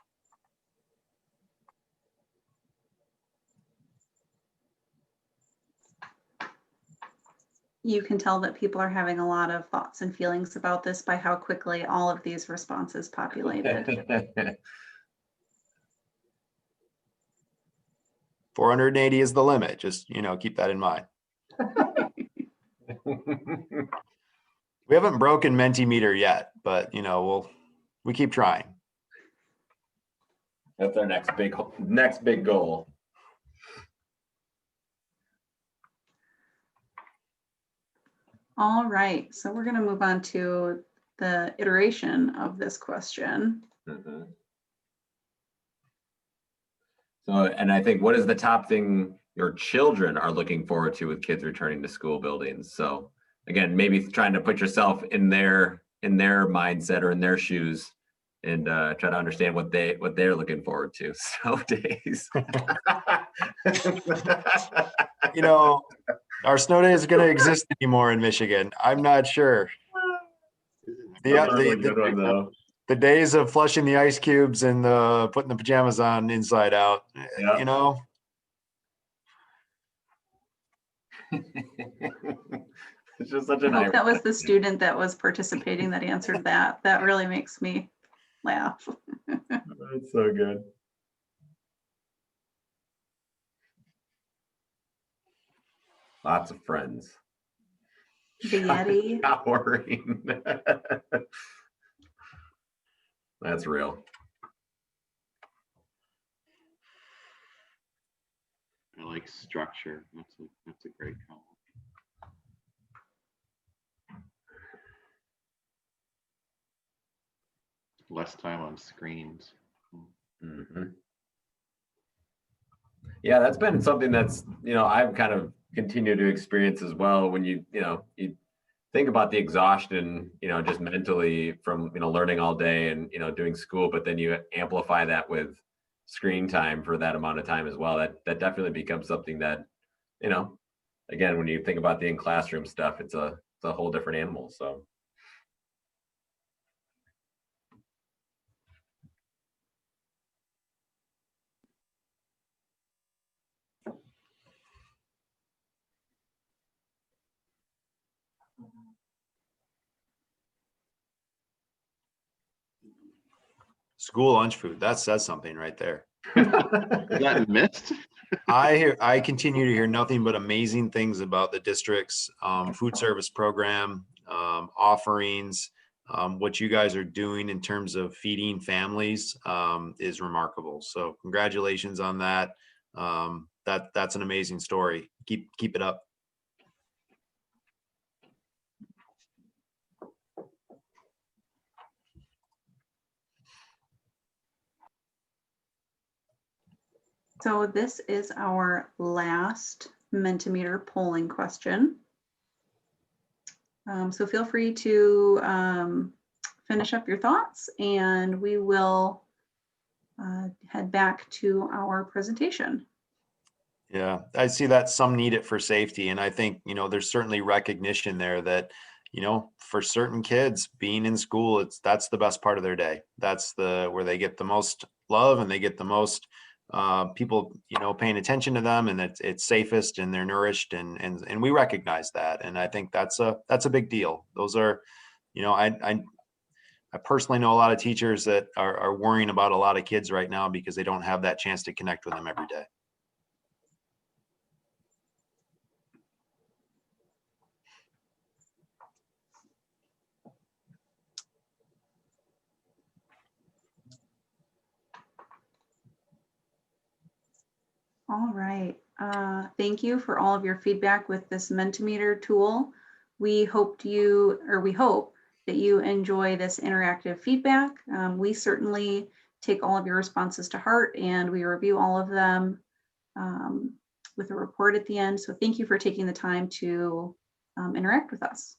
You can tell that people are having a lot of thoughts and feelings about this by how quickly all of these responses populated. 480 is the limit. Just, keep that in mind. We haven't broken Mentimeter yet, but we keep trying. That's our next big goal. All right, so we're going to move on to the iteration of this question. Mhm. So, and I think, what is the top thing your children are looking forward to with kids returning to school buildings? So again, maybe trying to put yourself in their mindset or in their shoes and try to understand what they're looking forward to. So days. Our snow day is going to exist anymore in Michigan. I'm not sure. The days of flushing the ice cubes and putting the pajamas on inside out, Yeah. It's just such I an hope that was the student that was participating that answered that. That really makes me laugh. That's so good. Lots of friends. The Yeti. Not worrying. That's real. I like structure. That's a great comment. Less time on screens. Mm-hmm. Yeah, that's been something that's, I've kind of continued to experience as well. When you think about the exhaustion, just mentally from, learning all day and, doing school, but then you amplify that with screen time for that amount of time as well. That definitely becomes something that, again, when you think about the in-classroom stuff, it's a whole different animal. So. School lunch food. That says something right there. Is that missed? I continue to hear nothing but amazing things about the district's food service program, offerings. What you guys are doing in terms of feeding families is remarkable. So congratulations on that. That's an amazing story. Keep it up. So this is our last Mentimeter polling question. So feel free to finish up your thoughts and we will head back to our presentation. Yeah, I see that some need it for safety. And I think, there's certainly recognition there that, for certain kids being in school, that's the best part of their day. That's where they get the most love and they get the most people, paying attention to them, and it's safest and they're nourished and we recognize that. And I think that's a big deal. Those are, I personally know a lot of teachers that are worrying about a lot of kids right now because they don't have that chance to connect with them every day. All right. Thank you for all of your feedback with this Mentimeter tool. We hope that you enjoy this interactive feedback. We certainly take all of your responses to heart and we review all of them with a report at the end. So thank you for taking the time to interact with us.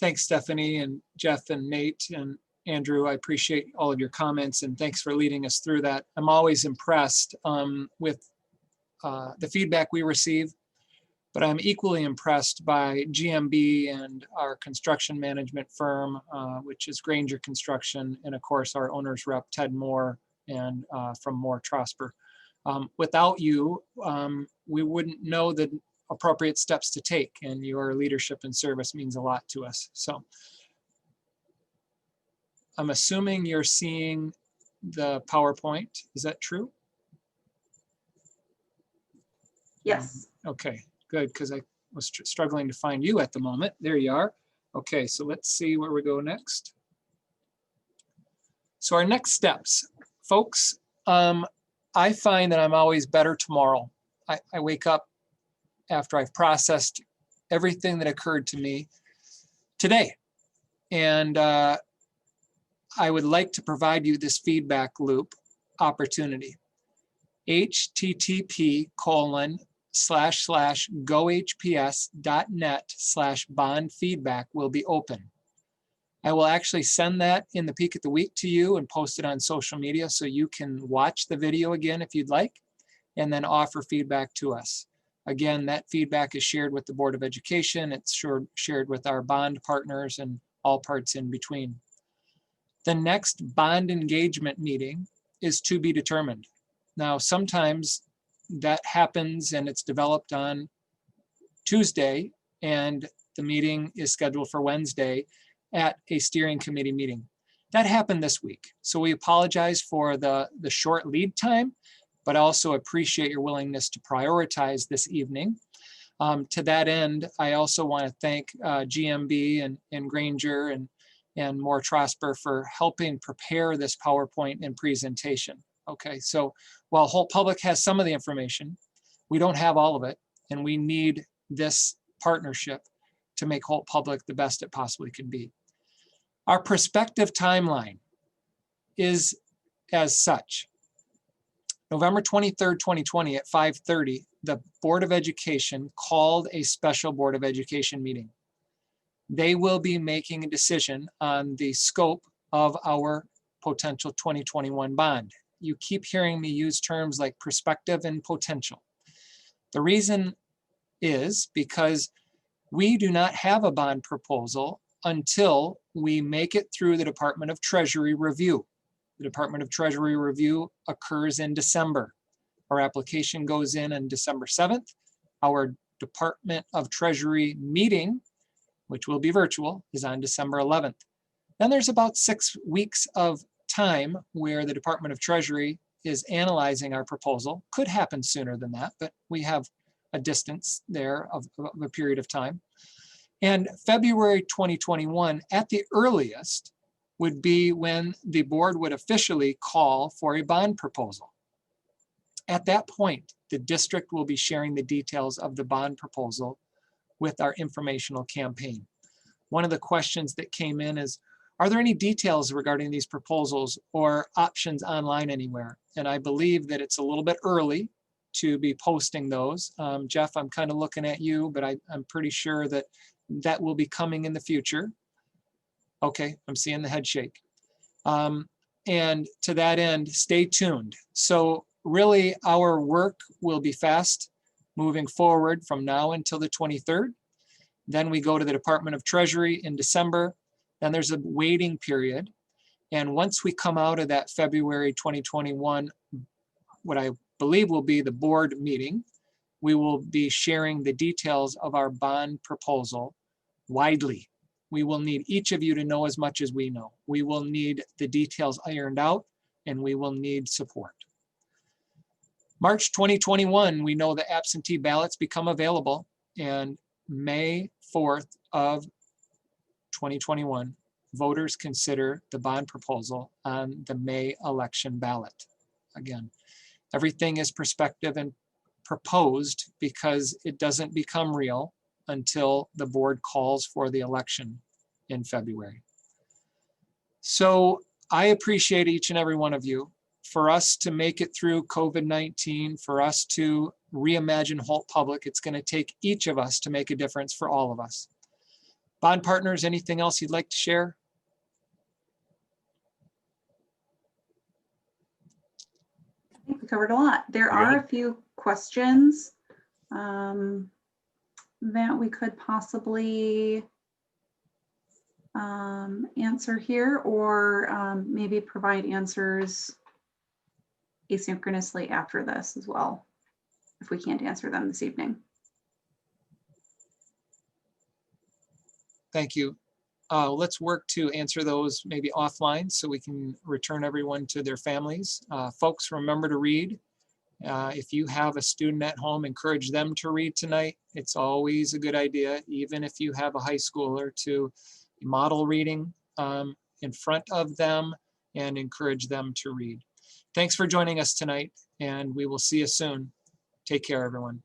Thanks, Stephanie and Jeff and Nate and Andrew. I appreciate all of your comments and thanks for leading us through that. I'm always impressed with the feedback we receive. But I'm equally impressed by GMB and our construction management firm, which is Granger Construction, and of course our owner's rep, Ted Moore, and from Moore Trosper. Without you, we wouldn't know the appropriate steps to take, and your leadership and service means a lot to us. So I'm assuming you're seeing the PowerPoint. Is that true? Yes. Okay, good, because I was struggling to find you at the moment. There you are. Okay, so let's see where we go next. So our next steps, folks, I find that I'm always better tomorrow. I wake up after I've processed everything that occurred to me today. And I would like to provide you this feedback loop opportunity. http://gohps.net/bond feedback will be open. I will actually send that in the peak of the week to you and post it on social media so you can watch the video again if you'd like, and then offer feedback to us. Again, that feedback is shared with the Board of Education. It's shared with our bond partners and all parts in between. The next bond engagement meeting is to be determined. Now, sometimes that happens and it's developed on Tuesday, and the meeting is scheduled for Wednesday at a steering committee meeting. That happened this week. So we apologize for the short lead time, but also appreciate your willingness to prioritize this evening. To that end, I also want to thank GMB and Granger and Moore Trosper for helping prepare this PowerPoint and presentation. Okay, so while Holt Public has some of the information, we don't have all of it, and we need this partnership to make Holt Public the best it possibly can be. Our prospective timeline is as such. November 23rd, 2020 at 5:30, the Board of Education called a special Board of Education meeting. They will be making a decision on the scope of our potential 2021 bond. You keep hearing me use terms like prospective and potential. The reason is because we do not have a bond proposal until we make it through the Department of Treasury review. The Department of Treasury review occurs in December. Our application goes in on December 7th. Our Department of Treasury meeting, which will be virtual, is on December 11th. Then there's about 6 weeks of time where the Department of Treasury is analyzing our proposal. Could happen sooner than that, but we have a distance there of a period of time. And February 2021, at the earliest, would be when the board would officially call for a bond proposal. At that point, the district will be sharing the details of the bond proposal with our informational campaign. One of the questions that came in is, are there any details regarding these proposals or options online anywhere? And I believe that it's a little bit early to be posting those. Jeff, I'm kind of looking at you, but I'm pretty sure that that will be coming in the future. Okay, I'm seeing the head shake. And to that end, stay tuned. So really our work will be fast moving forward from now until the 23rd. Then we go to the Department of Treasury in December. Then there's a waiting period. And once we come out of that February 2021, what I believe will be the board meeting, we will be sharing the details of our bond proposal widely. We will need each of you to know as much as we know. We will need the details ironed out, and we will need support. March 2021, we know the absentee ballots become available, and May 4th of 2021, voters consider the bond proposal on the May election ballot. Again, everything is prospective and proposed because it doesn't become real until the board calls for the election in February. So I appreciate each and every one of you. For us to make it through COVID-19, for us to reimagine Holt Public, it's going to take each of us to make a difference for all of us. Bond partners, anything else you'd like to share? I think we covered a lot. There are a few questions. that we could possibly answer here, or maybe provide answers asynchronously after this as well, if we can't answer them this evening. Thank you. Let's work to answer those maybe offline so we can return everyone to their families. Folks, remember to read. If you have a student at home, encourage them to read tonight. It's always a good idea, even if you have a high schooler, to model reading in front of them and encourage them to read. Thanks for joining us tonight, and we will see you soon. Take care, everyone.